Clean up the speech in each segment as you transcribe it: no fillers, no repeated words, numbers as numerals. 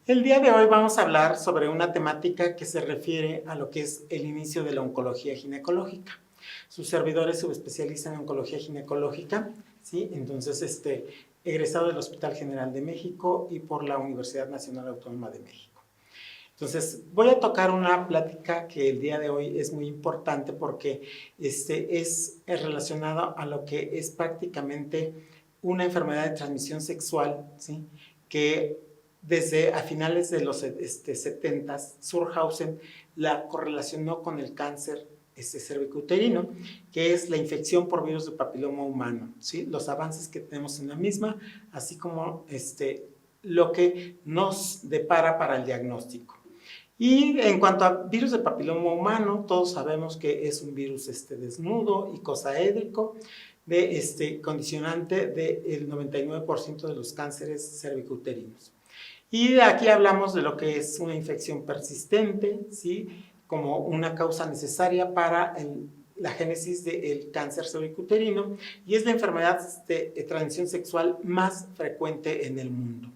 El día de hoy vamos a hablar sobre una temática que se refiere a lo que es el inicio de la oncología ginecológica. Sus servidores subespecializan en oncología ginecológica, ¿sí? Entonces, egresado del Hospital General de México y por la Universidad Nacional Autónoma de México. Entonces, voy a tocar una plática que el día de hoy es muy importante porque es relacionado a lo que es prácticamente una enfermedad de transmisión sexual, ¿sí? Que desde a finales de los 70s, Surhausen la correlacionó con el cáncer cervicouterino, que es la infección por virus de papiloma humano, ¿sí? Los avances que tenemos en la misma, así como lo que nos depara para el diagnóstico. Y en cuanto a virus de papiloma humano, todos sabemos que es un virus desnudo, icosaédrico, condicionante del 99% de los cánceres cervicouterinos. Y de aquí hablamos de lo que es una infección persistente, ¿sí? Como una causa necesaria para la génesis del cáncer cervicouterino, y es la enfermedad de transmisión sexual más frecuente en el mundo.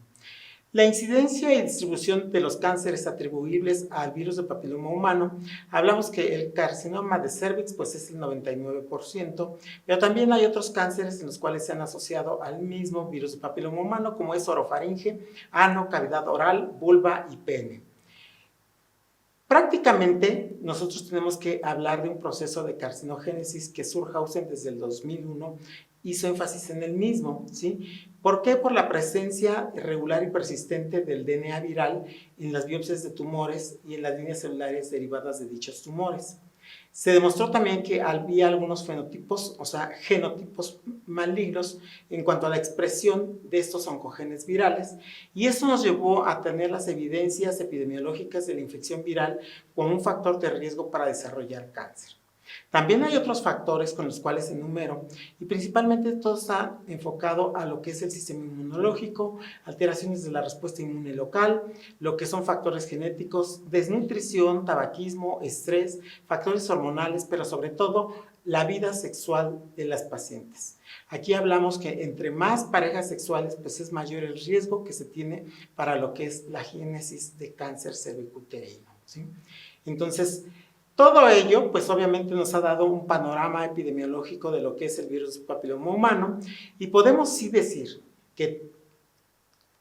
La incidencia y distribución de los cánceres atribuibles al virus de papiloma humano, hablamos que el carcinoma de cervix pues es el 99%, pero también hay otros cánceres en los cuales se han asociado al mismo virus de papiloma humano, como es orofaringe, ano, cavidad oral, vulva y pene. Prácticamente nosotros tenemos que hablar de un proceso de carcinogénesis que Surhausen desde el 2001 hizo énfasis en el mismo, ¿sí? ¿Por qué? Por la presencia regular y persistente del DNA viral en las biopsias de tumores y en las líneas celulares derivadas de dichos tumores. Se demostró también que había algunos fenotipos, o sea, genotipos malignos en cuanto a la expresión de estos oncogenes virales, y eso nos llevó a tener las evidencias epidemiológicas de la infección viral como un factor de riesgo para desarrollar cáncer. También hay otros factores con los cuales enumero, y principalmente todo está enfocado a lo que es el sistema inmunológico, alteraciones de la respuesta inmune local, lo que son factores genéticos, desnutrición, tabaquismo, estrés, factores hormonales, pero sobre todo la vida sexual de las pacientes. Aquí hablamos que entre más parejas sexuales, pues es mayor el riesgo que se tiene para lo que es la génesis de cáncer cervicouterino, ¿sí? Entonces, todo ello, pues obviamente nos ha dado un panorama epidemiológico de lo que es el virus del papiloma humano, y podemos sí decir que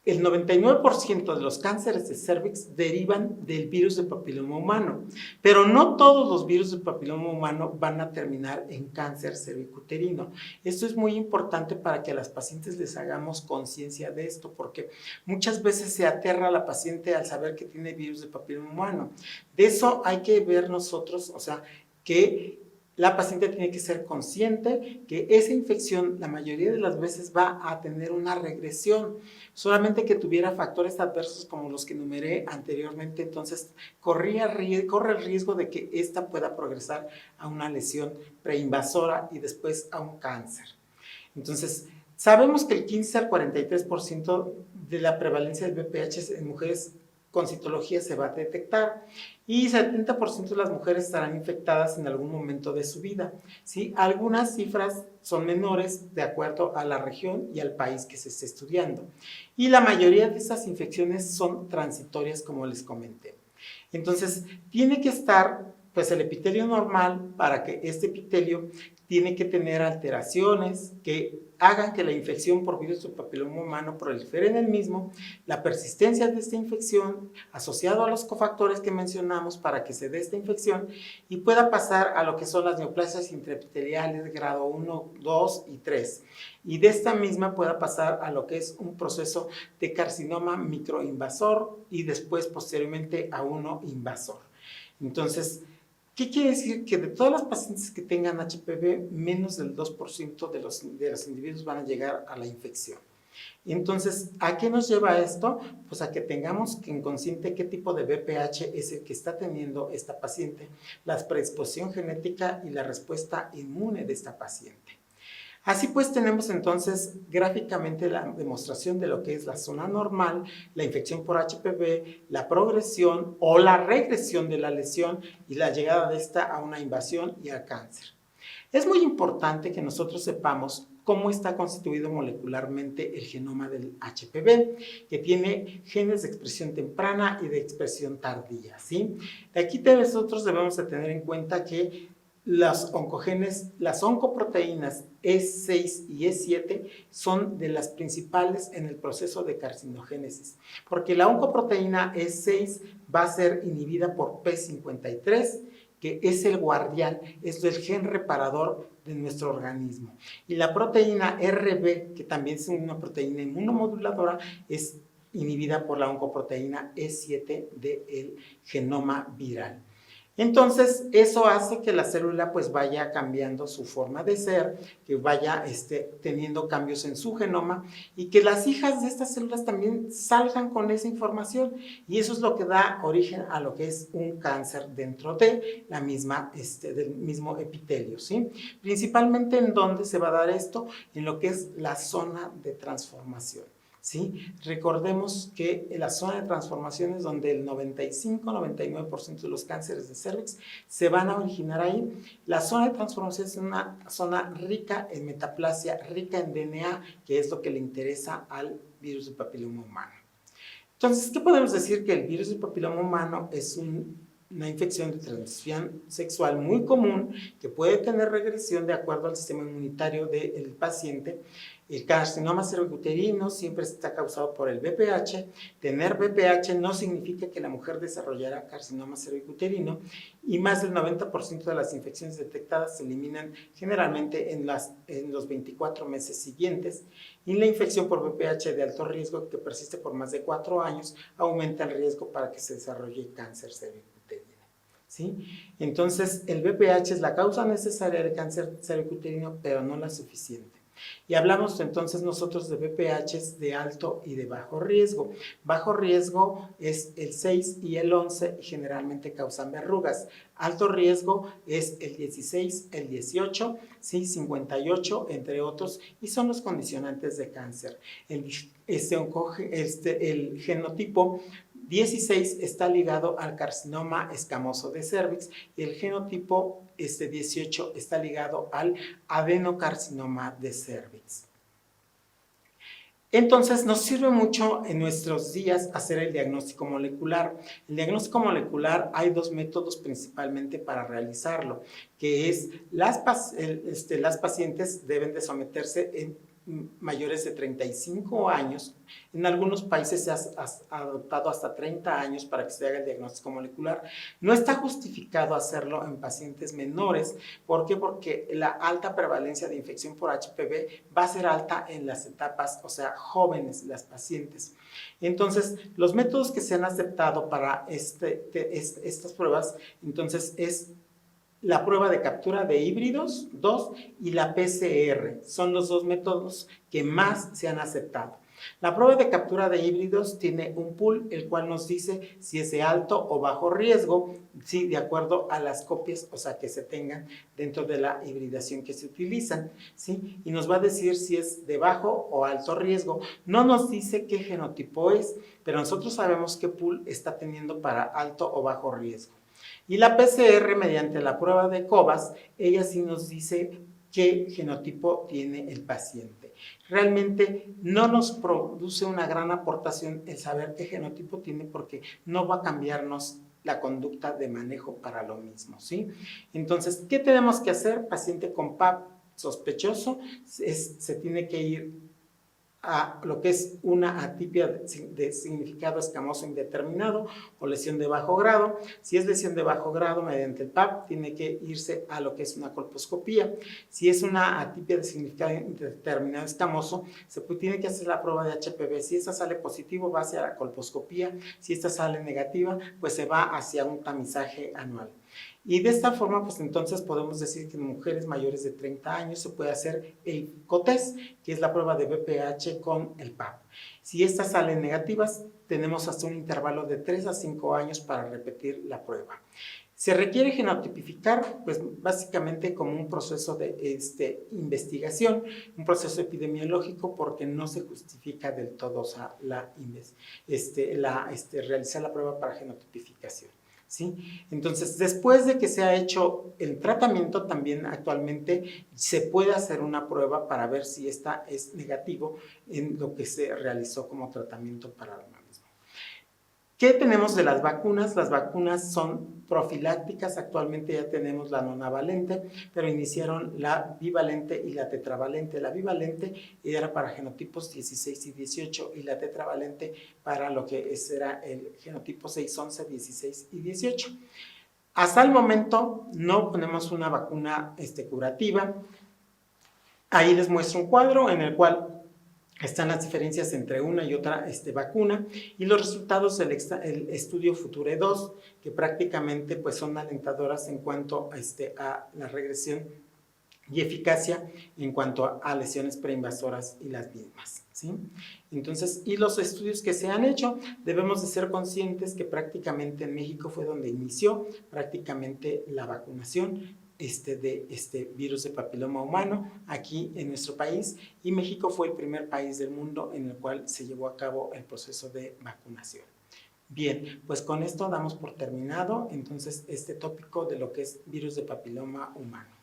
el 99% de los cánceres de cervix derivan del virus del papiloma humano, pero no todos los virus del papiloma humano van a terminar en cáncer cervicouterino. Esto es muy importante para que a las pacientes les hagamos conciencia de esto, porque muchas veces se aterra a la paciente al saber que tiene virus del papiloma humano. De eso hay que ver nosotros, o sea, que la paciente tiene que ser consciente que esa infección la mayoría de las veces va a tener una regresión, solamente que tuviera factores adversos como los que enumeré anteriormente, entonces corre el riesgo de que esta pueda progresar a una lesión preinvasora y después a un cáncer. Entonces, sabemos que el 15 al 43% de la prevalencia del VPH en mujeres con citología se va a detectar, y 70% de las mujeres estarán infectadas en algún momento de su vida, ¿sí? Algunas cifras son menores de acuerdo a la región y al país que se esté estudiando, y la mayoría de esas infecciones son transitorias, como les comenté. Entonces, tiene que estar pues el epitelio normal. Para que este epitelio tiene que tener alteraciones que hagan que la infección por virus del papiloma humano prolifere en el mismo, la persistencia de esta infección asociado a los cofactores que mencionamos para que se dé esta infección y pueda pasar a lo que son las neoplasias intraepiteliales grado 1, 2 y 3. Y de esta misma pueda pasar a lo que es un proceso de carcinoma microinvasor y después posteriormente a uno invasor. Entonces, ¿qué quiere decir? Que de todas las pacientes que tengan HPV, menos del 2% de los individuos van a llegar a la infección. Entonces, ¿a qué nos lleva esto? Pues a que tengamos en consciente qué tipo de VPH es el que está teniendo esta paciente, la predisposición genética y la respuesta inmune de esta paciente. Así pues, tenemos entonces gráficamente la demostración de lo que es la zona normal, la infección por HPV, la progresión o la regresión de la lesión y la llegada de esta a una invasión y al cáncer. Es muy importante que nosotros sepamos cómo está constituido molecularmente el genoma del HPV, que tiene genes de expresión temprana y de expresión tardía, ¿sí? De aquí nosotros debemos de tener en cuenta que las oncogenes, las oncoproteínas E6 y E7 son de las principales en el proceso de carcinogénesis, porque la oncoproteína E6 va a ser inhibida por P53, que es el guardián, es el gen reparador de nuestro organismo. Y la proteína RB, que también es una proteína inmunomoduladora, es inhibida por la oncoproteína E7 del genoma viral. Entonces, eso hace que la célula pues vaya cambiando su forma de ser, que vaya teniendo cambios en su genoma y que las hijas de estas células también salgan con esa información, y eso es lo que da origen a lo que es un cáncer dentro de la misma, del mismo epitelio, ¿sí? Principalmente, ¿en dónde se va a dar esto? En lo que es la zona de transformación. ¿Sí? Recordemos que en la zona de transformación es donde el 95-99% de los cánceres de cervix se van a originar ahí. La zona de transformación es una zona rica en metaplasia, rica en DNA, que es lo que le interesa al virus del papiloma humano. Entonces, ¿qué podemos decir? Que el virus del papiloma humano es una infección de transmisión sexual muy común, que puede tener regresión de acuerdo al sistema inmunitario del paciente. El carcinoma cervicuterino siempre está causado por el VPH. Tener VPH no significa que la mujer desarrollará carcinoma cervicuterino, y más del 90% de las infecciones detectadas se eliminan generalmente en los 24 meses siguientes, y la infección por VPH de alto riesgo, que persiste por más de 4 años, aumenta el riesgo para que se desarrolle cáncer cervicuterino, ¿sí? Entonces, el VPH es la causa necesaria de cáncer cervicuterino, pero no la suficiente. Y hablamos entonces nosotros de VPHs de alto y de bajo riesgo. Bajo riesgo es el 6 y el 11, y generalmente causan verrugas. Alto riesgo es el 16, el 18, ¿sí? 58, entre otros, y son los condicionantes de cáncer. El genotipo 16 está ligado al carcinoma escamoso de cervix, y el genotipo 18 está ligado al adenocarcinoma de cervix. Entonces, nos sirve mucho en nuestros días hacer el diagnóstico molecular. El diagnóstico molecular, hay dos métodos principalmente para realizarlo, que es las pacientes deben de someterse en mayores de 35 años. En algunos países se ha adoptado hasta 30 años para que se haga el diagnóstico molecular. No está justificado hacerlo en pacientes menores. ¿Por qué? Porque la alta prevalencia de infección por HPV va a ser alta en las etapas, o sea, jóvenes, las pacientes. Entonces, los métodos que se han aceptado para estas pruebas, entonces, es la prueba de captura de híbridos 2 y la PCR. Son los dos métodos que más se han aceptado. La prueba de captura de híbridos tiene un pool, el cual nos dice si es de alto o bajo riesgo, ¿sí? De acuerdo a las copias, o sea, que se tengan dentro de la hibridación que se utilizan, ¿sí? Y nos va a decir si es de bajo o alto riesgo. No nos dice qué genotipo es, pero nosotros sabemos qué pool está teniendo para alto o bajo riesgo. Y la PCR, mediante la prueba de Cobas, ella sí nos dice qué genotipo tiene el paciente. Realmente no nos produce una gran aportación el saber qué genotipo tiene, porque no va a cambiarnos la conducta de manejo para lo mismo, ¿sí? Entonces, ¿qué tenemos que hacer? Paciente con PAP sospechoso, se tiene que ir a lo que es una atipia de significado escamoso indeterminado o lesión de bajo grado. Si es lesión de bajo grado, mediante el PAP, tiene que irse a lo que es una colposcopía. Si es una atipia de significado indeterminado escamoso, tiene que hacer la prueba de HPV. Si esta sale positivo, va hacia la colposcopía. Si esta sale negativa, pues se va hacia un tamizaje anual. Y de esta forma, pues entonces podemos decir que en mujeres mayores de 30 años se puede hacer el COTES, que es la prueba de VPH con el PAP. Si estas salen negativas, tenemos hasta un intervalo de 3 a 5 años para repetir la prueba. Se requiere genotipificar, pues básicamente como un proceso de investigación, un proceso epidemiológico, porque no se justifica del todo, o sea, realizar la prueba para genotipificación, ¿sí? Entonces, después de que se ha hecho el tratamiento, también actualmente se puede hacer una prueba para ver si esta es negativo en lo que se realizó como tratamiento para el mismo. ¿Qué tenemos de las vacunas? Las vacunas son profilácticas, actualmente ya tenemos la nonavalente, pero iniciaron la bivalente y la tetravalente. La bivalente era para genotipos 16 y 18 y la tetravalente para lo que era el genotipo 6, 11, 16 y 18. Hasta el momento no ponemos una vacuna curativa. Ahí les muestro un cuadro en el cual están las diferencias entre una y otra vacuna y los resultados del estudio Future 2, que prácticamente pues, son alentadoras en cuanto a la regresión y eficacia en cuanto a lesiones preinvasoras y las mismas, ¿sí? Entonces, y los estudios que se han hecho, debemos de ser conscientes que prácticamente en México fue donde inició prácticamente la vacunación de este virus de papiloma humano aquí en nuestro país, y México fue el primer país del mundo en el cual se llevó a cabo el proceso de vacunación. Bien, pues con esto damos por terminado entonces este tópico de lo que es virus de papiloma humano.